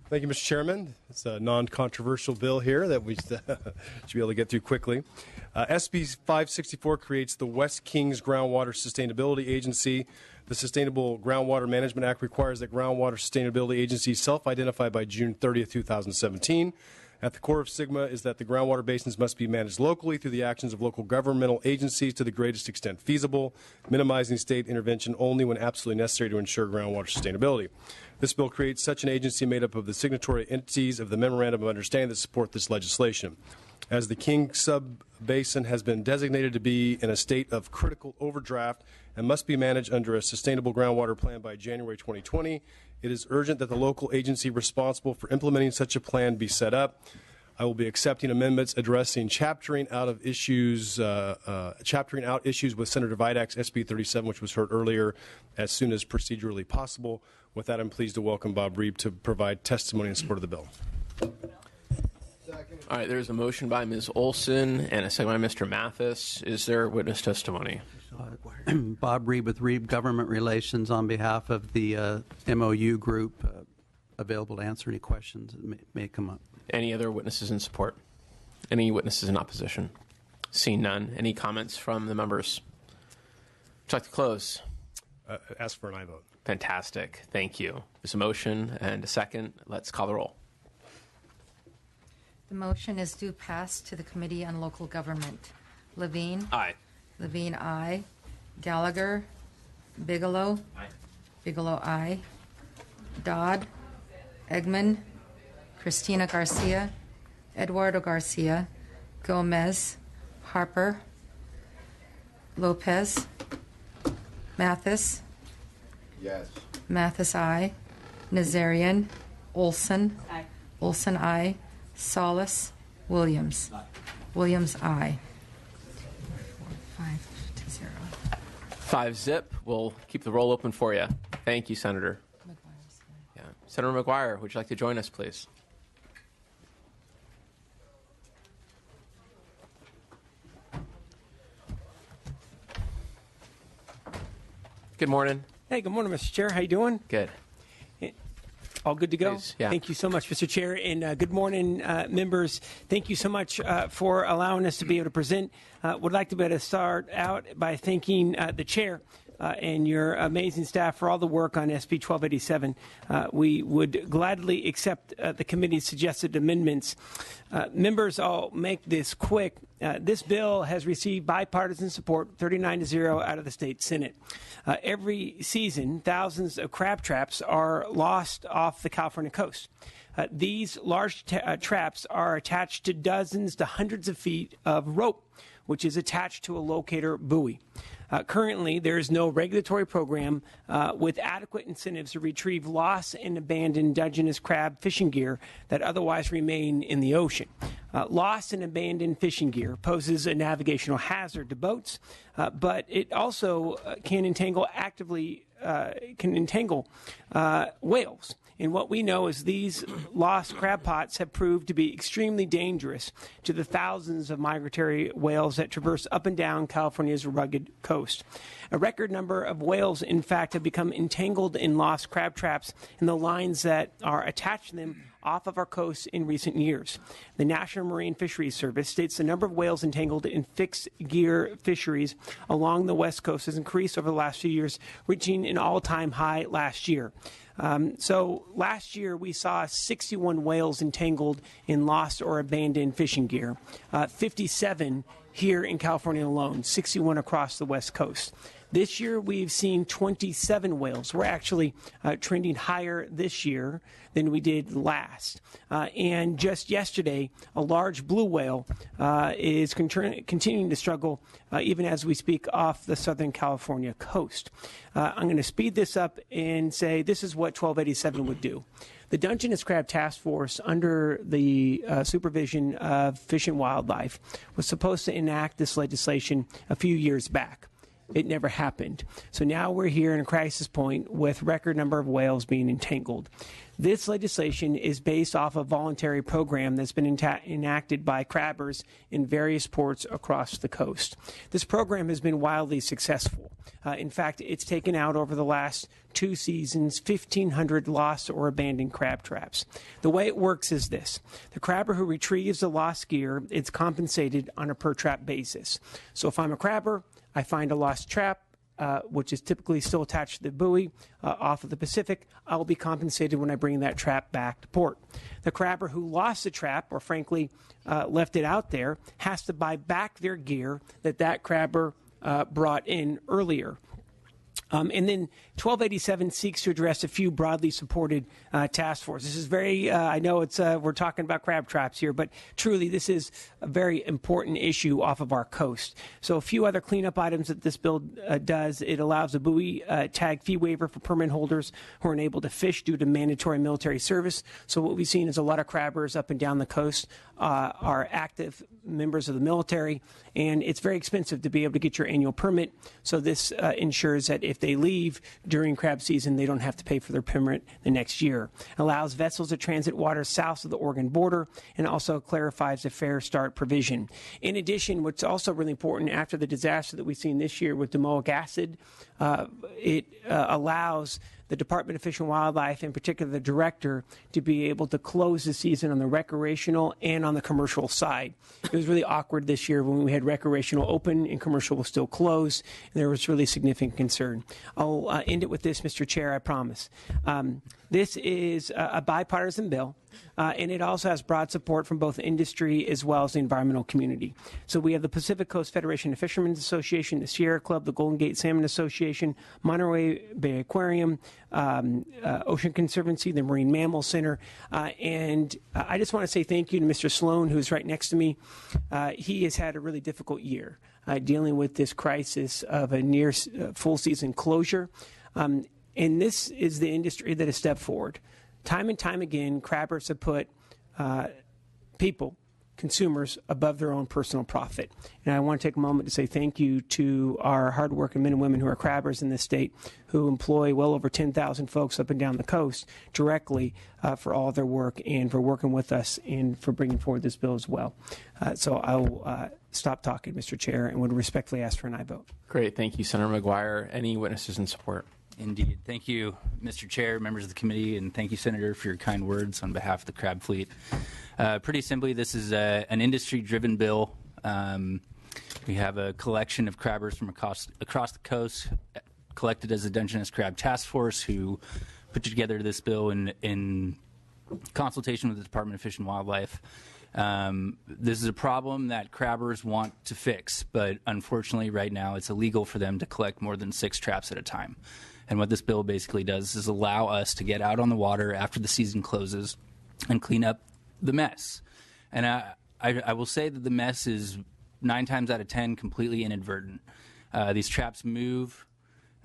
Thank you, Mr. Chairman. It's a non-controversial bill here that we should be able to get through quickly. SB 564 creates the West Kings Groundwater Sustainability Agency. The Sustainable Groundwater Management Act requires that groundwater sustainability agencies self-identify by June 30th, 2017. At the core of SGMA is that the groundwater basins must be managed locally through the actions of local governmental agencies to the greatest extent feasible, minimizing state intervention only when absolutely necessary to ensure groundwater sustainability. This bill creates such an agency made up of the signatory entities of the Memorandum of Understanding that support this legislation. As the King Sub-Basin has been designated to be in a state of critical overdraft and must be managed under a sustainable groundwater plan by January 2020, it is urgent that the local agency responsible for implementing such a plan be set up. I will be accepting amendments addressing chaptering out issues with Senator Vidak's SB 37, which was heard earlier, as soon as procedurally possible. With that, I'm pleased to welcome Bob Reeb to provide testimony in support of the bill. All right, there's a motion by Ms. Olson and a second by Mr. Mathis. Is there witness testimony? Bob Reeb with Reeb Government Relations on behalf of the MOU group, available to answer any questions that may come up. Any other witnesses in support? Any witnesses in opposition? Seeing none. Any comments from the members? Would you like to close? Ask for an aye vote. Fantastic. Thank you. There's a motion and a second. Let's call the roll. The motion is due pass to the Committee on Local Government. Levine? Aye. Levine, aye. Gallagher? Bigelow? Aye. Bigelow, aye. Dodd? Eggman? Christina Garcia? Eduardo Garcia? Gomez? Harper? Lopez? Mathis? Yes. Mathis, aye. Nazarian? Olson? Aye. Olson, aye. Solis? Williams? Aye. Williams, aye. 5-0. 5-0. We'll keep the roll open for you. Thank you, Senator. Yeah. Senator McGuire, would you like to join us, please? Good morning. Hey, good morning, Mr. Chair. How you doing? Good. All good to go? Please, yeah. Thank you so much, Mr. Chair, and good morning, members. Thank you so much for allowing us to be able to present. Would like to be able to start out by thanking the Chair and your amazing staff for all the work on SB 1287. We would gladly accept the committee's suggested amendments. Members, I'll make this quick. This bill has received bipartisan support, 39-0 out of the state Senate. Every season, thousands of crab traps are lost off the California coast. These large traps are attached to dozens to hundreds of feet of rope, which is attached to a locator buoy. Currently, there is no regulatory program with adequate incentives to retrieve lost and abandoned Dungeness crab fishing gear that otherwise remain in the ocean. Lost and abandoned fishing gear poses a navigational hazard to boats, but it also can entangle whales. And what we know is these lost crab pots have proved to be extremely dangerous to the thousands of migratory whales that traverse up and down California's rugged coast. A record number of whales, in fact, have become entangled in lost crab traps and the lines that are attached to them off of our coast in recent years. The National Marine Fisheries Service states the number of whales entangled in fixed gear fisheries along the West Coast has increased over the last few years, reaching an all-time high last year. So last year we saw 61 whales entangled in lost or abandoned fishing gear, 57 here in California alone, 61 across the West Coast. This year we've seen 27 whales. We're actually trending higher this year than we did last. And just yesterday, a large blue whale is continuing to struggle even as we speak off the Southern California coast. I'm going to speed this up and say this is what 1287 would do. The Dungeness Crab Task Force, under the supervision of Fish and Wildlife, was supposed to enact this legislation a few years back. it never happened. So now we're here in a crisis point with record number of whales being entangled. This legislation is based off a voluntary program that's been enacted by crabbers in various ports across the coast. This program has been wildly successful. In fact, it's taken out over the last 2 seasons 1,500 lost or abandoned crab traps. The way it works is this. The crabber who retrieves the lost gear is compensated on a per trap basis. So if I'm a crabber, I find a lost trap, which is typically still attached to the buoy off of the Pacific, I will be compensated when I bring that trap back to port. The crabber who lost the trap, or frankly left it out there, has to buy back their gear that crabber brought in earlier. And then 1287 seeks to address a few broadly supported task forces. This is very, I know it's we're talking about crab traps here, but truly this is a very important issue off of our coast. So a few other cleanup items that this bill does. It allows a buoy tag fee waiver for permit holders who are unable to fish due to mandatory military service. So what we've seen is a lot of crabbers up and down the coast are active members of the military, and it's very expensive to be able to get your annual permit. So this ensures that if they leave during crab season, they don't have to pay for their permit the next year. It allows vessels to transit waters south of the Oregon border, and also clarifies the fair start provision. In addition, what's also really important after the disaster that we've seen this year with domoic acid, it allows the Department of Fish and Wildlife, in particular the director, to be able to close the season on the recreational and on the commercial side. It was really awkward this year when we had recreational open and commercial was still closed, and there was really significant concern. I'll end it with this, Mr. Chair, I promise. This is a bipartisan bill, and it also has broad support from both industry as well as the environmental community. So we have the Pacific Coast Federation of Fishermen's Association, the Sierra Club, the Golden Gate Salmon Association, Monterey Bay Aquarium, Ocean Conservancy, the Marine Mammal Center, and I just want to say thank you to Mr. Sloan, who's right next to me. He has had a really difficult year dealing with this crisis of a near full season closure. And this is the industry that has stepped forward. Time and time again, crabbers have put people, consumers, above their own personal profit. And I want to take a moment to say thank you to our hardworking men and women who are crabbers in this state, who employ well over 10,000 folks up and down the coast directly for all their work and for working with us and for bringing forward this bill as well. So I'll stop talking, Mr. Chair, and would respectfully ask for an aye vote. Great. Thank you, Senator McGuire. Any witnesses in support? Indeed. Thank you, Mr. Chair, members of the committee, and thank you, Senator, for your kind words on behalf of the crab fleet. Pretty simply, this is an industry-driven bill. We have a collection of crabbers from across the coast, collected as a Dungeness Crab Task Force, who put together this bill in consultation with the Department of Fish and Wildlife. This is a problem that crabbers want to fix, but unfortunately right now it's illegal for them to collect more than 6 traps at a time. And what this bill basically does is allow us to get out on the water after the season closes and clean up the mess. And I will say that the mess is 9 times out of 10 completely inadvertent. These traps move,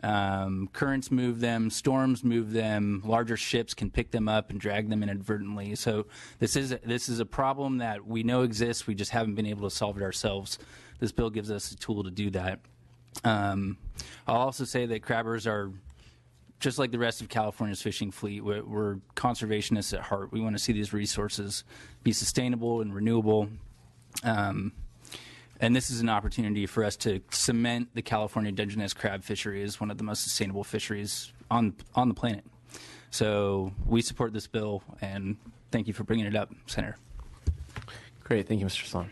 currents move them, storms move them, larger ships can pick them up and drag them inadvertently. So this is a problem that we know exists, we just haven't been able to solve it ourselves. This bill gives us a tool to do that. I'll also say that crabbers are just like the rest of California's fishing fleet. We're conservationists at heart. We want to see these resources be sustainable and renewable. And this is an opportunity for us to cement the California Dungeness crab fishery as one of the most sustainable fisheries on the planet. So we support this bill, and thank you for bringing it up, Senator. Great. Thank you, Mr. Sloan.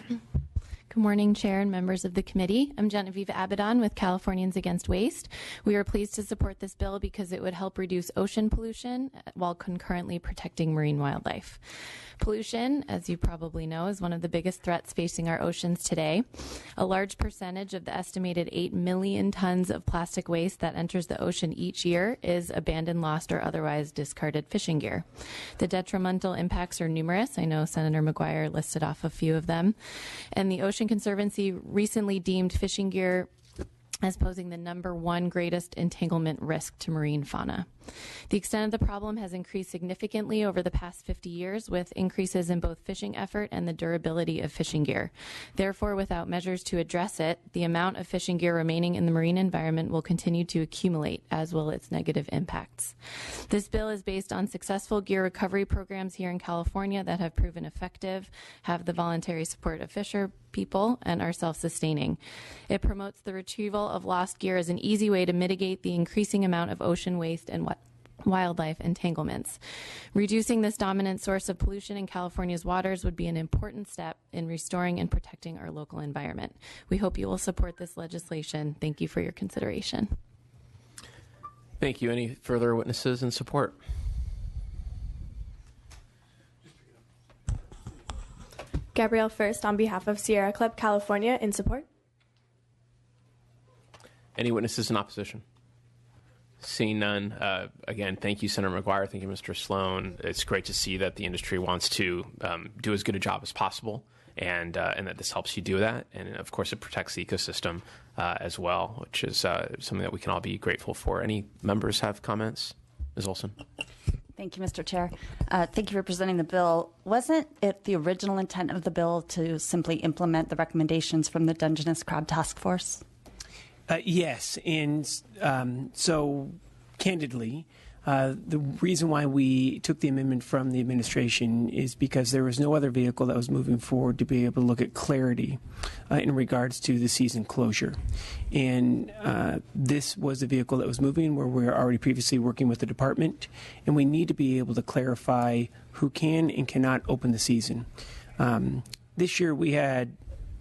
Good morning, Chair and members of the committee. I'm Genevieve Abaddon with Californians Against Waste. We are pleased to support this bill because it would help reduce ocean pollution while concurrently protecting marine wildlife. Pollution, as you probably know, is one of the biggest threats facing our oceans today. A large percentage of the estimated 8 million tons of plastic waste that enters the ocean each year is abandoned, lost, or otherwise discarded fishing gear. The detrimental impacts are numerous. I know Senator McGuire listed off a few of them. And the Ocean Conservancy recently deemed fishing gear as posing the #1 greatest entanglement risk to marine fauna. The extent of the problem has increased significantly over the past 50 years, with increases in both fishing effort and the durability of fishing gear. Therefore, without measures to address it, the amount of fishing gear remaining in the marine environment will continue to accumulate, as will its negative impacts. This bill is based on successful gear recovery programs here in California that have proven effective, have the voluntary support of fisher people, and are self-sustaining. It promotes the retrieval of lost gear as an easy way to mitigate the increasing amount of ocean waste and wildlife entanglements. Reducing this dominant source of pollution in California's waters would be an important step in restoring and protecting our local environment. We hope you will support this legislation. Thank you for your consideration. Thank you. Any further witnesses in support? Gabrielle First on behalf of Sierra Club California in support. Any witnesses in opposition? Seeing none, again, thank you, Senator McGuire. Thank you, Mr. Sloan. It's great to see that the industry wants to do as good a job as possible, and that this helps you do that. And, of course, it protects the ecosystem as well, which is something that we can all be grateful for. Any members have comments? Ms. Olson. Thank you, Mr. Chair. Thank you for presenting the bill. Wasn't it the original intent of the bill to simply implement the recommendations from the Dungeness Crab Task Force? Yes, and so candidly, the reason why we took the amendment from the administration is because there was no other vehicle that was moving forward to be able to look at clarity in regards to the season closure. And this was the vehicle that was moving where we were already previously working with the department, and we need to be able to clarify who can and cannot open the season. This year we had,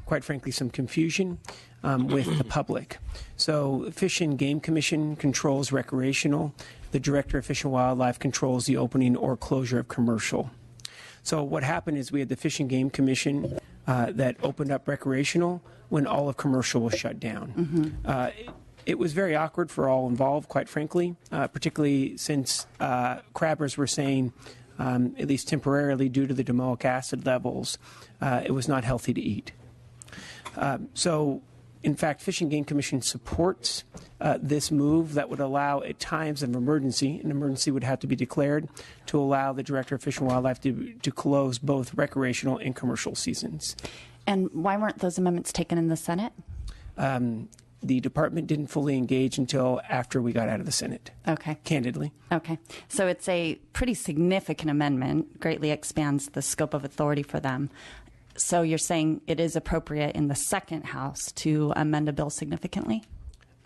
quite frankly, some confusion with the public. So Fish and Game Commission controls recreational. The Director of Fish and Wildlife controls the opening or closure of commercial. So what happened is we had the Fish and Game Commission that opened up recreational when all of commercial was shut down. It was very awkward for all involved, quite frankly, particularly since crabbers were saying, at least temporarily due to the domoic acid levels, it was not healthy to eat. So, in fact, Fish and Game Commission supports this move that would allow, at times of emergency, an emergency would have to be declared, to allow the Director of Fish and Wildlife to close both recreational and commercial seasons. And why weren't those amendments taken in the Senate? The department didn't fully engage until after we got out of the Senate. Okay. Candidly. Okay. So it's a pretty significant amendment, greatly expands the scope of authority for them. So you're saying it is appropriate in the second House to amend a bill significantly?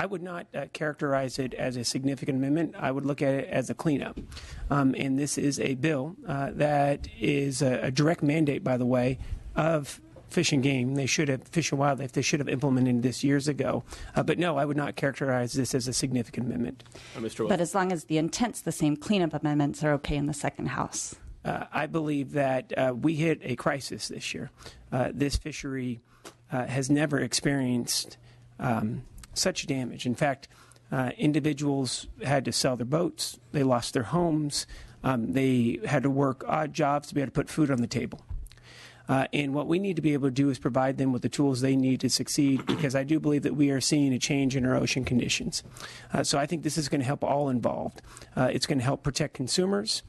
I would not characterize it as a significant amendment. I would look at it as a cleanup. And this is a bill that is a direct mandate, by the way, of Fish and Game. They should have, Fish and Wildlife, they should have implemented this years ago. But no, I would not characterize this as a significant amendment. Mr. But as long as the intent's the same, cleanup amendments are okay in the second House. I believe that we hit a crisis this year. This fishery has never experienced such damage. In fact, individuals had to sell their boats. They lost their homes. They had to work odd jobs to be able to put food on the table. And what we need to be able to do is provide them with the tools they need to succeed, because I do believe that we are seeing a change in our ocean conditions. So I think this is going to help all involved. It's going to help protect consumers,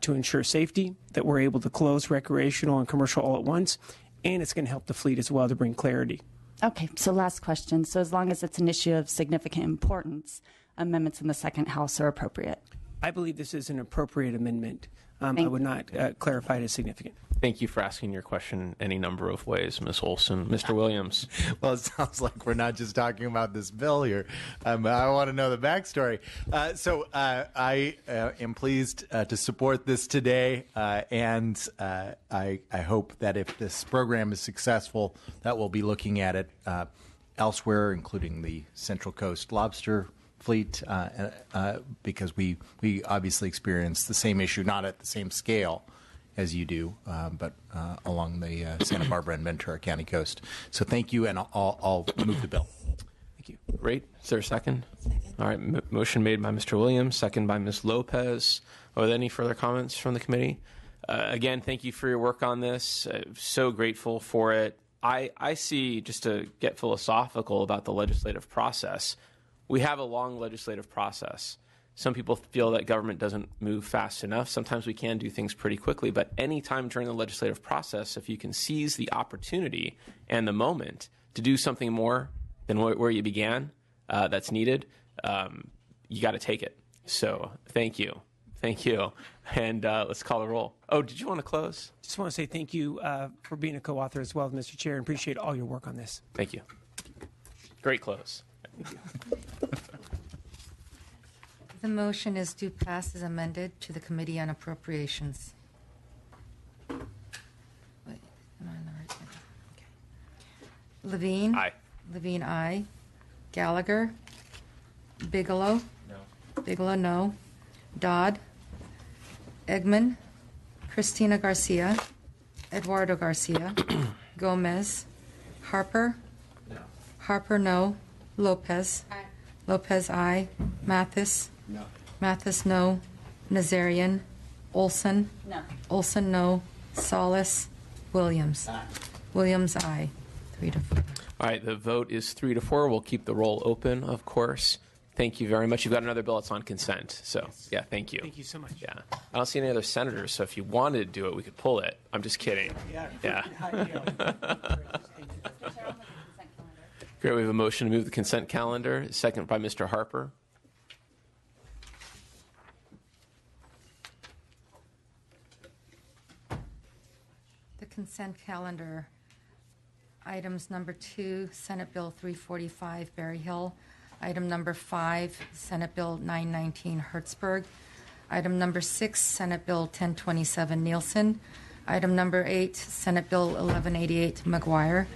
to ensure safety, that we're able to close recreational and commercial all at once, and it's going to help the fleet as well to bring clarity. Okay, so last question. So as long as it's an issue of significant importance, amendments in the second House are appropriate? I believe this is an appropriate amendment. I would not clarify it as significant. Thank you for asking your question any number of ways, Ms. Olson. Mr. Williams. Well, it sounds like we're not just talking about this bill here. I want to know the backstory. So I am pleased to support this today, and I hope that if this program is successful, that we'll be looking at it elsewhere, including the Central Coast lobster fleet, because we obviously experience the same issue, not at the same scale as you do, but along the Santa Barbara and Ventura County coast. So thank you, and I'll move the bill. Thank you. Great. Is there a second? All right. Motion made by Mr. Williams, second by Ms. Lopez. Are there any further comments from the committee? Again, thank you for your work on this. So grateful for it. I see, just to get philosophical about the legislative process, we have a long legislative process. Some people feel that government doesn't move fast enough. Sometimes we can do things pretty quickly, but any time during the legislative process, if you can seize the opportunity and the moment to do something more than where you began, that's needed, you got to take it. So thank you. Thank you. And let's call the roll. Oh, did you want to close? Just want to say thank you for being a co-author as well, Mr. Chair, and appreciate all your work on this. Thank you. Great close. The motion is to pass as amended to the Committee on Appropriations. Wait, am I on the right one? Okay. Levine? Aye. Levine, aye. Gallagher? Bigelow? No. Bigelow, no. Dodd? Eggman? Christina Garcia? Eduardo Garcia? Gomez? Harper? No. Harper, no. Lopez? Aye. Lopez, aye. Mathis? No. Mathis, no. Nazarian? Olson? No. Olson, no. Solis? Williams? Aye. Williams, aye. 3-4. All right, the vote is 3-4. We'll keep the roll open, of course. Thank you very much. You've got another bill that's on consent. So, yeah, thank you. Thank you so much. Yeah. I don't see any other senators, so if you wanted to do it, we could pull it. I'm just kidding. Yeah. Great. We have a motion to move the consent calendar, second by Mr. Harper. The consent calendar. Items number 2, Senate Bill 345, Berry Hill. Item number 5, Senate Bill 919, Hertzberg. Item number 6, Senate Bill 1027, Nielsen. Item number 8, Senate Bill 1188, McGuire.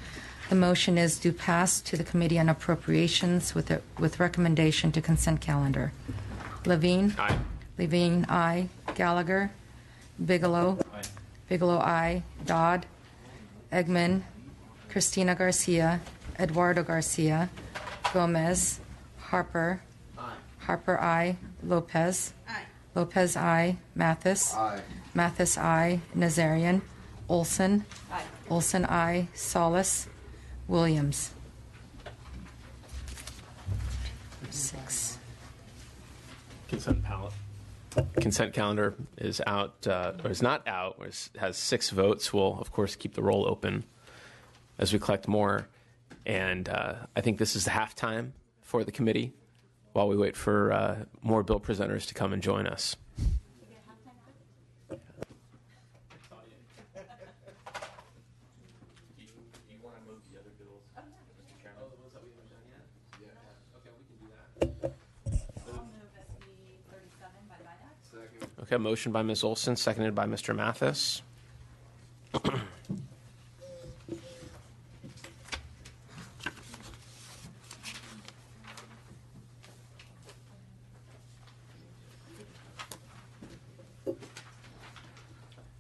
The motion is to pass to the Committee on Appropriations with recommendation to consent calendar. Levine? Aye. Levine, aye. Gallagher? Bigelow? Aye. Bigelow, aye. Dodd? Eggman? Christina Garcia? Eduardo Garcia? Gomez? Harper? Aye. Harper, aye. Lopez? Aye. Lopez, aye. Mathis? Aye. Mathis, aye. Nazarian? Olson? Aye. Olson, aye. Solis? Williams? 6. Consent calendar is out, or is not out, or has 6 votes. We'll, of course, keep the roll open as we collect more. And I think this is the halftime for the committee while we wait for more bill presenters to come and join us. Okay, motion by Ms. Olson, seconded by Mr. Mathis.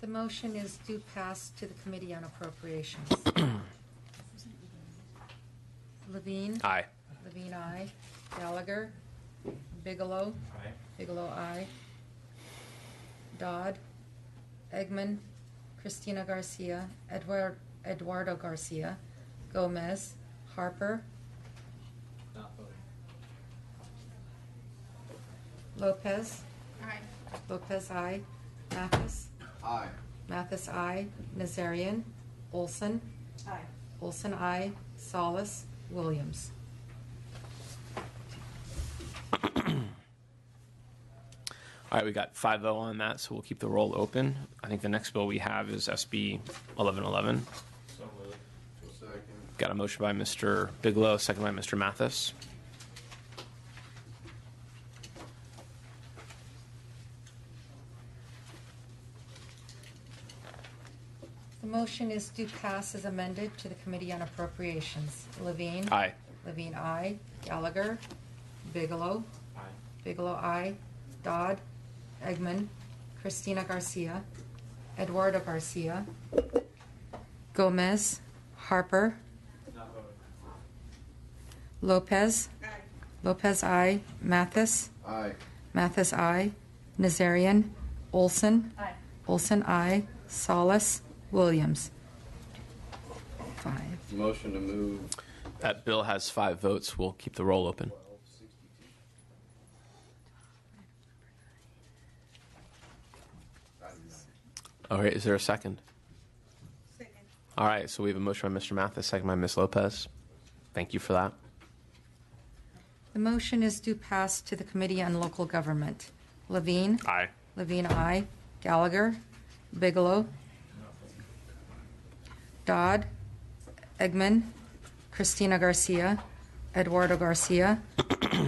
The motion is to pass to the Committee on Appropriations. Levine? Aye. Levine, aye. Gallagher? Bigelow? Aye. Bigelow, aye. Dodd? Eggman? Christina Garcia? Eduardo Garcia? Gomez? Harper? Not voting. Lopez? Aye. Lopez, aye. Mathis? Aye. Mathis, aye. Nazarian? Olson? Aye. Olson, aye. Solis? Williams? All right, we got 5-0 on that, so we'll keep the roll open. I think the next bill we have is SB 1111. So moved. Second. Got a motion by Mr. Bigelow, second by Mr. Mathis. The motion is to pass as amended to the Committee on Appropriations. Levine? Aye. Levine, aye. Gallagher? Bigelow? Aye. Bigelow, aye. Dodd? Eggman? Christina Garcia? Eduardo Garcia? Gomez? Harper? Lopez? Aye. Lopez, aye. Mathis? Aye. Mathis, aye. Nazarian? Olson? Aye. Olson, aye. Solis? Williams? 5. Motion to move. That bill has 5 votes. We'll keep the roll open. All right, is there a second? Second. All right, so we have a motion by Mr. Mathis, second by Ms. Lopez. Thank you for that. The motion is to pass to the Committee on Local Government. Levine? Aye. Levine, aye. Gallagher? Bigelow? Dodd? Eggman? Cristina Garcia? Eduardo Garcia?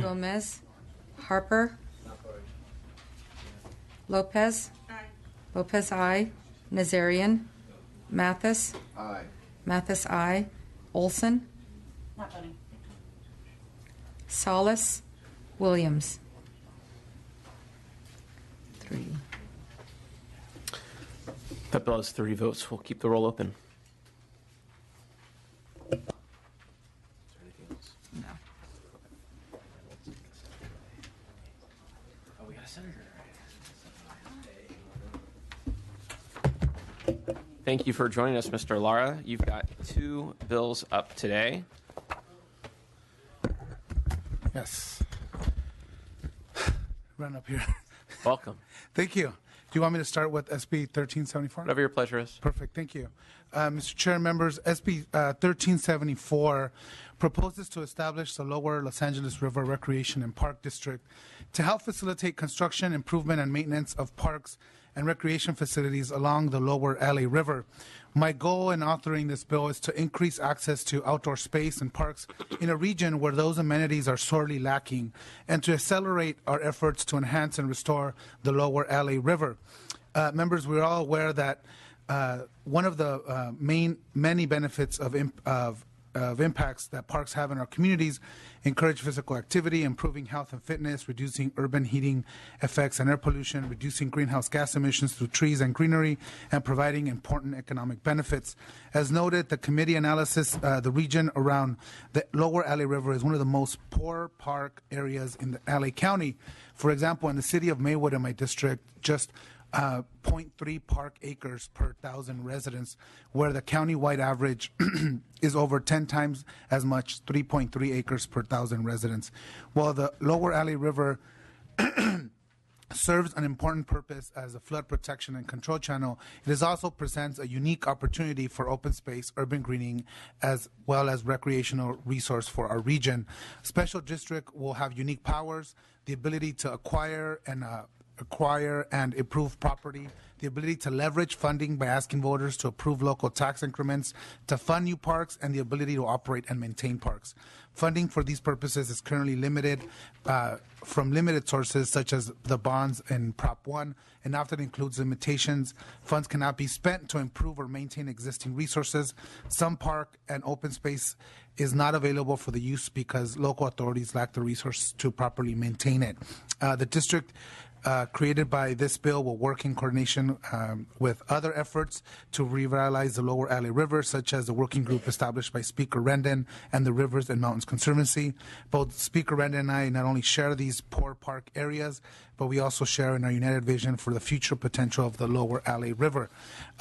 Gomez? Harper? Lopez? Lopez, aye. Nazarian? Mathis? Aye. Mathis, aye. Olson? Not voting. Salas? Williams? 3. That bill has 3 votes. We'll keep the roll open. No. Oh, we got a senator. Thank you for joining us, Mr. Lara. You've got 2 bills up today. Yes. Run up here. Welcome. Thank you. Do you want me to start with SB 1374? Whatever your pleasure is. Perfect. Thank you. Mr. Chair, members, SB 1374 proposes to establish the Lower Los Angeles River Recreation and Park District to help facilitate construction, improvement, and maintenance of parks and recreation facilities along the Lower LA River. My goal in authoring this bill is to increase access to outdoor space and parks in a region where those amenities are sorely lacking, and to accelerate our efforts to enhance and restore the Lower LA River. Members, we're all aware that one of the many benefits of impacts that parks have in our communities encourage physical activity, improving health and fitness, reducing urban heating effects and air pollution, reducing greenhouse gas emissions through trees and greenery, and providing important economic benefits. As noted, the committee analysis, the region around the Lower LA River is one of the most poor park areas in the LA County. For example, in the city of Maywood, in my district, just 0.3 park acres per 1,000 residents, where the county-wide average is over 10 times as much, 3.3 acres per 1,000 residents. While the Lower LA River serves an important purpose as a flood protection and control channel, it also presents a unique opportunity for open space, urban greening, as well as recreational resource for our region. Special district will have unique powers, the ability to acquire and improve property, the ability to leverage funding by asking voters to approve local tax increments, to fund new parks, and the ability to operate and maintain parks. Funding for these purposes is currently limited from limited sources such as the bonds in Prop 1, and often includes limitations. Funds cannot be spent to improve or maintain existing resources. Some park and open space is not available for the use because local authorities lack the resources to properly maintain it. The district created by this bill will work in coordination with other efforts to revitalize the Lower LA River, such as the working group established by Speaker Rendon and the Rivers and Mountains Conservancy. Both Speaker Rendon and I not only share these poor park areas, but we also share in our united vision for the future potential of the Lower LA River.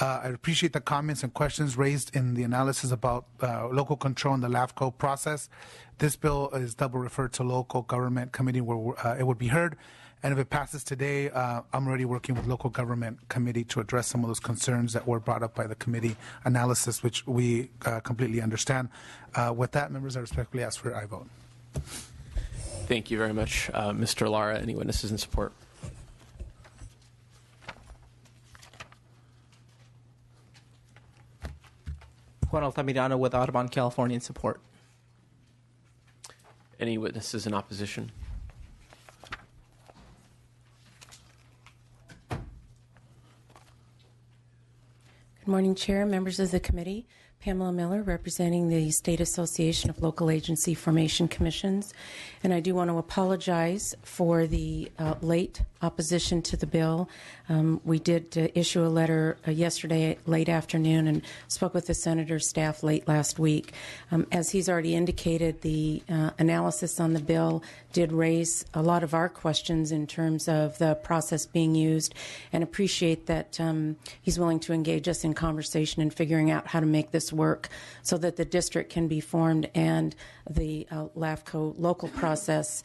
I appreciate the comments and questions raised in the analysis about local control and the LAFCO process. This bill is double referred to local government committee where it would be heard. And if it passes today, I'm already working with local government committee to address some of those concerns that were brought up by the committee analysis, which we completely understand. With that, members, I respectfully ask for your aye vote. Thank you very much, Mr. Lara. Any witnesses in support? Juan Altamirano with Audubon, California, in support. Any witnesses in opposition? Good morning, Chair, members of the committee. Pamela Miller, representing the State Association of Local Agency Formation Commissions. And I do want to apologize for the late opposition to the bill. We did issue a letter yesterday late afternoon and spoke with the Senator's staff late last week. As he's already indicated, the analysis on the bill did raise a lot of our questions in terms of the process being used, and appreciate that he's willing to engage us in conversation and figuring out how to make this work so that the district can be formed and the LAFCO local process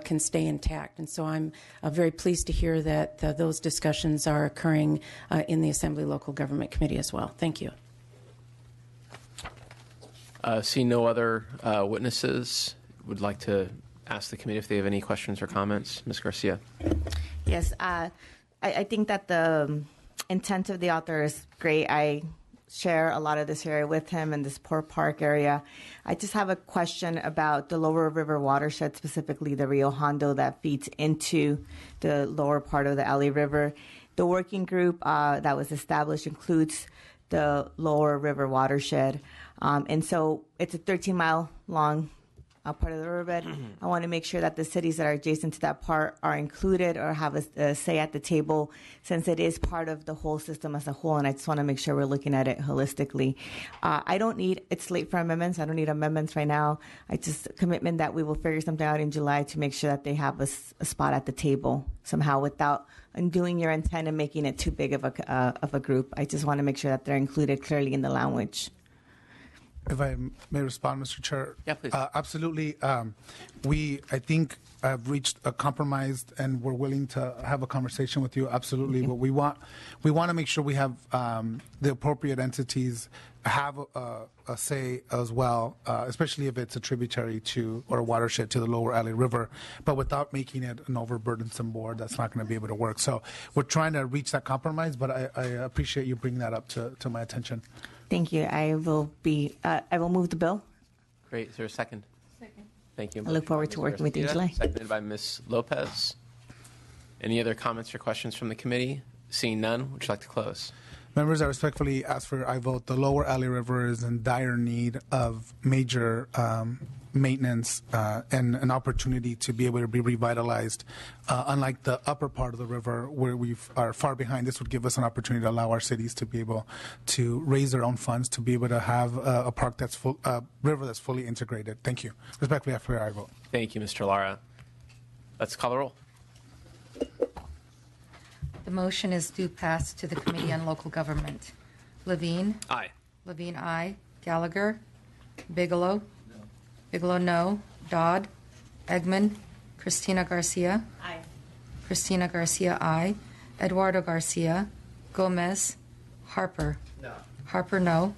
can stay intact. And so I'm very pleased to hear that those discussions are occurring in the Assembly Local Government Committee as well. Thank you. See no other witnesses. Would like to ask the committee if they have any questions or comments. Ms. Garcia. Yes, I think that the intent of the author is great. I share a lot of this area with him in this Port Park area. I just have a question about the lower river watershed, specifically the Rio Hondo that feeds into the lower part of the LA River. The working group that was established includes the lower river watershed. And so it's a 13-mile long part of the riverbed. I want to make sure that the cities that are adjacent to that part are included or have a say at the table, since it is part of the whole system as a whole, and I just want to make sure we're looking at it holistically. It's late for amendments. I don't need amendments right now. I just commitment that we will figure something out in July to make sure that they have a spot at the table somehow without undoing your intent and making it too big of a group. I just want to make sure that they're included clearly in the language. If I may respond, Mr. Chair. Yeah, please. Absolutely. I think, have reached a compromise, and we're willing to have a conversation with you. Absolutely. What we want to make sure we have the appropriate entities have a say as well, especially if it's a tributary to or a watershed to the lower LA River, but without making it an overburdensome board. That's not going to be able to work. So we're trying to reach that compromise, but I appreciate you bringing that up to my attention. Thank you. I will move the bill. Great. Is there a second? Second. Thank you. I look forward to working with you in July. Seconded by Ms. Lopez. Any other comments or questions from the committee? Seeing none, would you like to close? Members, I respectfully ask for I vote. The lower LA River is in dire need of major maintenance and an opportunity to be able to be revitalized. Unlike the upper part of the river where we are far behind, this would give us an opportunity to allow our cities to be able to raise their own funds to be able to have a park that's river that's fully integrated. Thank you. Respectfully, after I vote. Thank you, Mr. Lara. Let's call the roll. The motion is due pass to the Committee on Local Government. Levine? Aye. Levine, aye. Gallagher? Bigelow? No. Bigelow, no. Dodd? Eggman? Christina Garcia? Aye. Christina Garcia, aye. Eduardo Garcia? Gomez? Harper? No. Harper, no.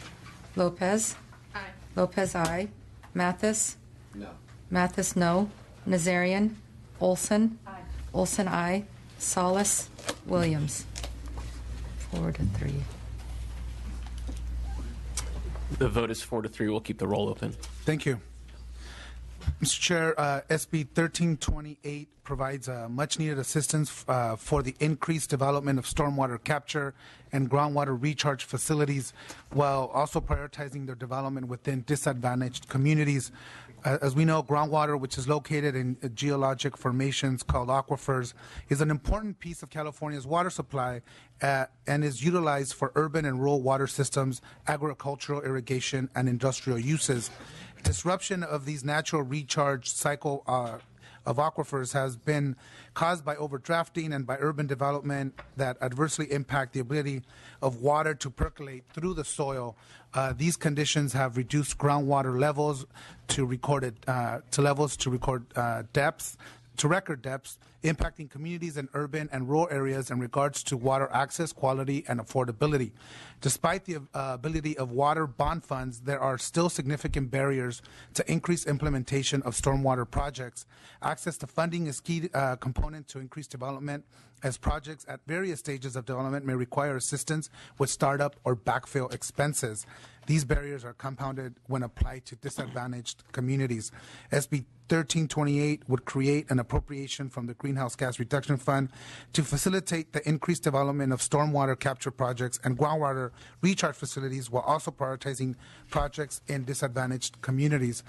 Lopez? Aye. Lopez, aye. Mathis? No. Mathis, no. Nazarian? Olson? Aye. Olson, aye. Salas? Williams? 4-3. The vote is 4-3. We'll keep the roll open. Thank you. Mr. Chair, SB 1328 provides much-needed assistance for the increased development of stormwater capture and groundwater recharge facilities, while also prioritizing their development within disadvantaged communities. As we know, groundwater, which is located in geologic formations called aquifers, is an important piece of California's water supply and is utilized for urban and rural water systems, agricultural irrigation, and industrial uses. Disruption of these natural recharge cycle of aquifers has been caused by overdrafting and by urban development that adversely impact the ability of water to percolate through the soil. These conditions have reduced groundwater levels to record depths, to record depths, impacting communities in urban and rural areas in regards to water access, quality, and affordability. Despite the ability of water bond funds, there are still significant barriers to increased implementation of stormwater projects. Access to funding is key component to increased development, as projects at various stages of development may require assistance with startup or backfill expenses. These barriers are compounded when applied to disadvantaged communities. SB 1328 would create an appropriation from the Greenhouse Gas Reduction Fund to facilitate the increased development of stormwater capture projects and groundwater recharge facilities, while also prioritizing projects in disadvantaged communities.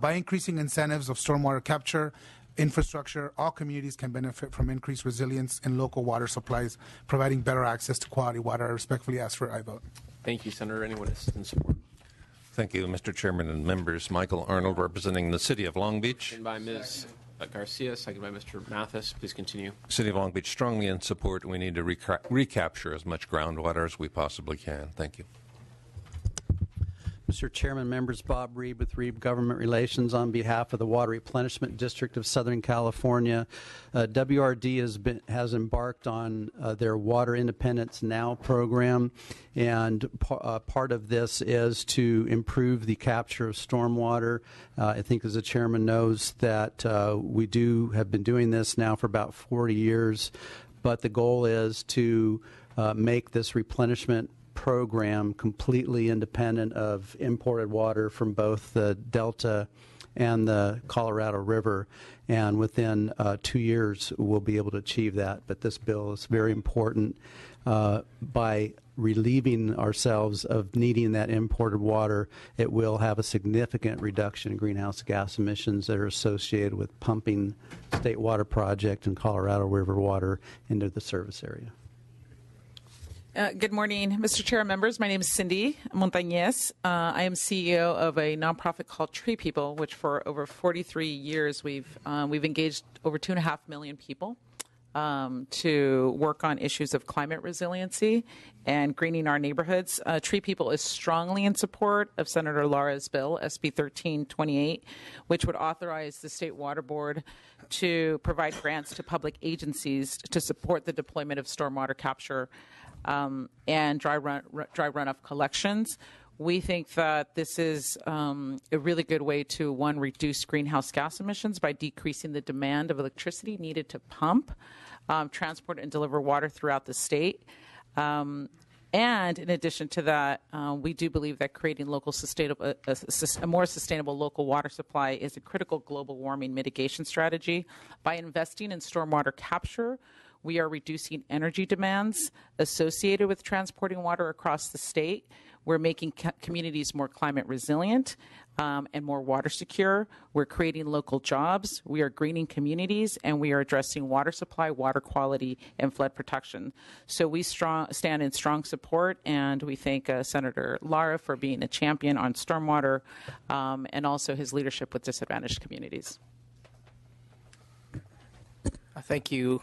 By increasing incentives of stormwater capture infrastructure, all communities can benefit from increased resilience in local water supplies, providing better access to quality water. I respectfully ask for I vote. Thank you, Senator. Anyone in support? Thank you, Mr. Chairman and members. Michael Arnold, representing the City of Long Beach. Second by Ms. Garcia, second by Mr. Mathis. Please continue. City of Long Beach strongly in support. We need to recapture as much groundwater as we possibly can. Thank you. Mr. Chairman, members, Bob Reed with Reed Government Relations on behalf of the Water Replenishment District of Southern California. WRD has embarked on their Water Independence Now program, and part of this is to improve the capture of stormwater. I think, as the chairman knows, that we have been doing this now for about 40 years, but the goal is to make this replenishment program completely independent of imported water from both the Delta and the Colorado River, and within 2 years we'll be able to achieve that. But this bill is very important by relieving ourselves of needing that imported water. It will have a significant reduction in greenhouse gas emissions that are associated with pumping State Water Project and Colorado River water into the service area. Good morning, Mr. Chair and members. My name is Cindy Montañez. I am CEO of a nonprofit called Tree People, which for over 43 years we've engaged over 2.5 million people to work on issues of climate resiliency and greening our neighborhoods. Tree People is strongly in support of Senator Lara's bill, SB 1328, which would authorize the State Water Board to provide grants to public agencies to support the deployment of stormwater capture and dry runoff collections. We think that this is a really good way to, one, reduce greenhouse gas emissions by decreasing the demand of electricity needed to pump, transport, and deliver water throughout the state. And in addition to that, we do believe that creating local a more sustainable local water supply is a critical global warming mitigation strategy. By investing in stormwater capture, we are reducing energy demands associated with transporting water across the state. We're making communities more climate resilient and more water secure. We're creating local jobs. We are greening communities, and we are addressing water supply, water quality, and flood protection. So we stand in strong support, and we thank Senator Lara for being a champion on stormwater and also his leadership with disadvantaged communities. Thank you,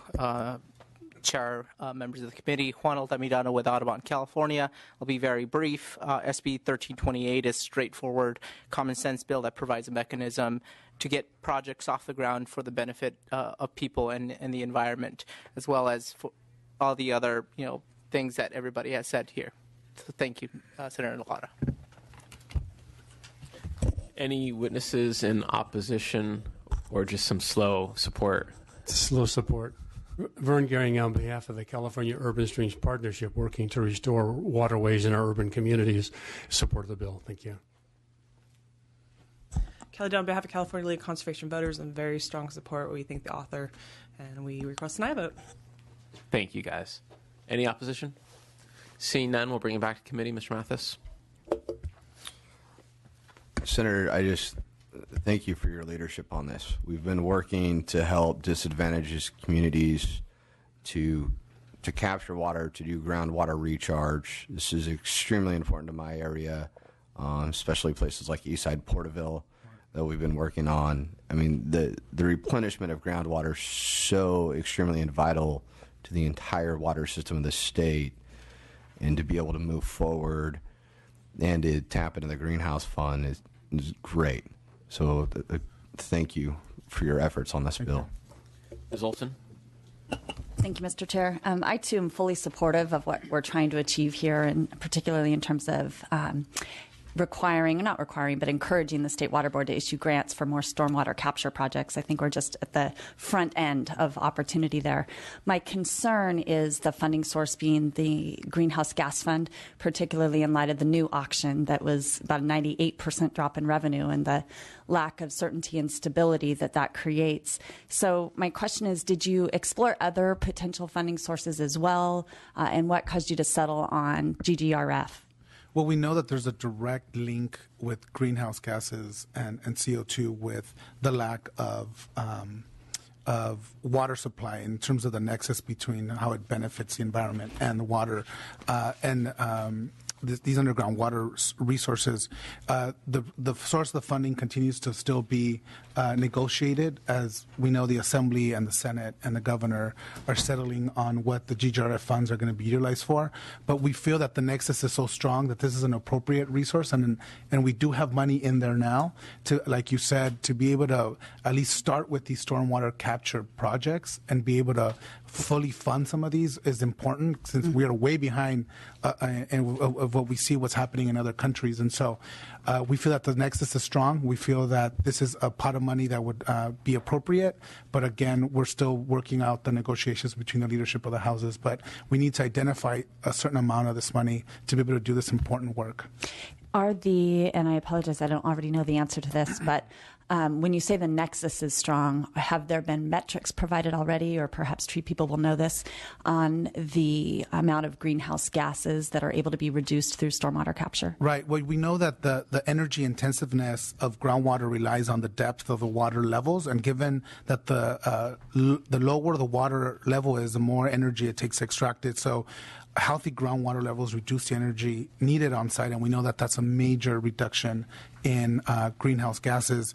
Chair, members of the committee. Juan Altamirano with Audubon, California. I'll be very brief. SB 1328 is a straightforward, common sense bill that provides a mechanism to get projects off the ground for the benefit of people and the environment, as well as for all the other things that everybody has said here. So thank you, Senator Lara. Any witnesses in opposition or just some slow support? Slow support. Vern Gehring on behalf of the California Urban Streams Partnership, working to restore waterways in our urban communities, support the bill. Thank you. Kelly, on behalf of California League of Conservation Voters, in very strong support. We thank the author, and we request an aye vote. Thank you, guys. Any opposition? Seeing none, we'll bring it back to committee. Mr. Mathis. Senator, I just thank you for your leadership on this. We've been working to help disadvantaged communities to capture water, to do groundwater recharge. This is extremely important to my area, especially places like Eastside Porterville that we've been working on. I mean, the replenishment of groundwater is so extremely and vital to the entire water system of the state, and to be able to move forward and to tap into the greenhouse fund is great. So thank you for your efforts on this bill. Ms. Olson? Thank you, Mr. Chair. I, too, am fully supportive of what we're trying to achieve here, and particularly in terms of encouraging the State Water Board to issue grants for more stormwater capture projects. I think we're just at the front end of opportunity there. My concern is the funding source being the Greenhouse Gas Fund, particularly in light of the new auction that was about a 98% drop in revenue and the lack of certainty and stability that creates. So my question is, did you explore other potential funding sources as well, and what caused you to settle on GGRF? Well, we know that there's a direct link with greenhouse gases and CO2 with the lack of water supply in terms of the nexus between how it benefits the environment and the water. these underground water resources. The source of the funding continues to still be negotiated, as we know the Assembly and the Senate and the governor are settling on what the GGRF funds are going to be utilized for. But we feel that the nexus is so strong that this is an appropriate resource, and we do have money in there now to, like you said, to be able to at least start with these stormwater capture projects and be able to fully fund some of these is important, since we are way behind of what we see what's happening in other countries. And so we feel that the nexus is strong. We feel that this is a pot of money that would be appropriate. But again, we're still working out the negotiations between the leadership of the houses. But we need to identify a certain amount of this money to be able to do this important work. And I apologize, I don't already know the answer to this, but when you say the nexus is strong, have there been metrics provided already, or perhaps tree people will know this, on the amount of greenhouse gases that are able to be reduced through stormwater capture? Right. Well, we know that the energy intensiveness of groundwater relies on the depth of the water levels, and given that the lower the water level is, the more energy it takes to extract it. So healthy groundwater levels reduce the energy needed on site, and we know that that's a major reduction in greenhouse gases.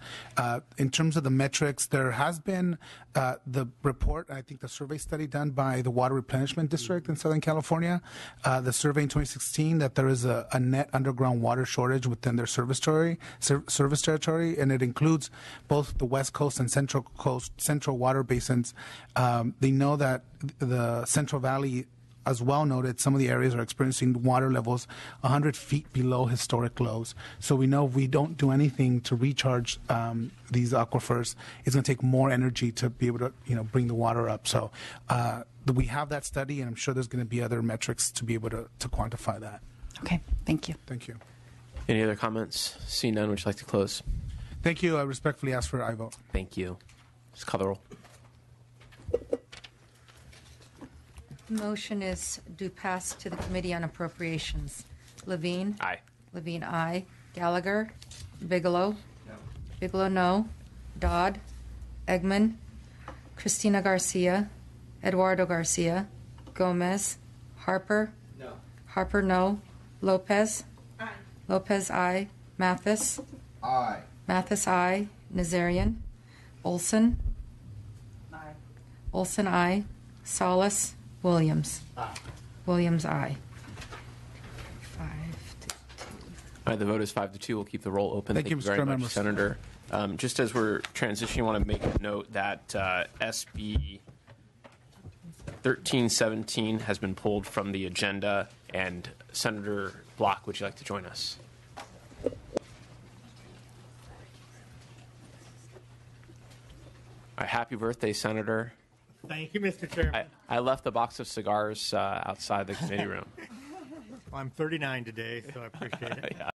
In terms of the metrics, there has been the report, I think the survey study done by the Water Replenishment District in Southern California, the survey in 2016, that there is a net underground water shortage within their service territory, and it includes both the West Coast and Central water basins. They know that the Central Valley, as well noted, some of the areas are experiencing water levels 100 feet below historic lows. So we know if we don't do anything to recharge these aquifers, it's going to take more energy to be able to bring the water up. So we have that study, and I'm sure there's going to be other metrics to be able to quantify that. Okay, thank you. Thank you. Any other comments? Seeing none, would you like to close? Thank you. I respectfully ask for an aye vote. Thank you. Just call the roll. Motion is due pass to the Committee on Appropriations. Levine? Aye. Levine, aye. Gallagher? Bigelow? No. Bigelow, no. Dodd? Eggman? Cristina Garcia? Eduardo Garcia? Gomez? Harper? No. Harper, no. Lopez? Aye. Lopez, aye. Mathis? Aye. Mathis, aye. Nazarian? Olson? Aye. Olson, aye. Salas? Williams? Aye. Williams, aye. 5-2. All right, the vote is 5-2. We'll keep the roll open. Thank you, very Mr. much, Members. Senator. Just as we're transitioning, I want to make a note that SB 1317 has been pulled from the agenda. And Senator Block, would you like to join us? All right, happy birthday, Senator. Thank you, Mr. Chairman. I left a box of cigars outside the committee room. I'm 39 today, so I appreciate it. Yeah.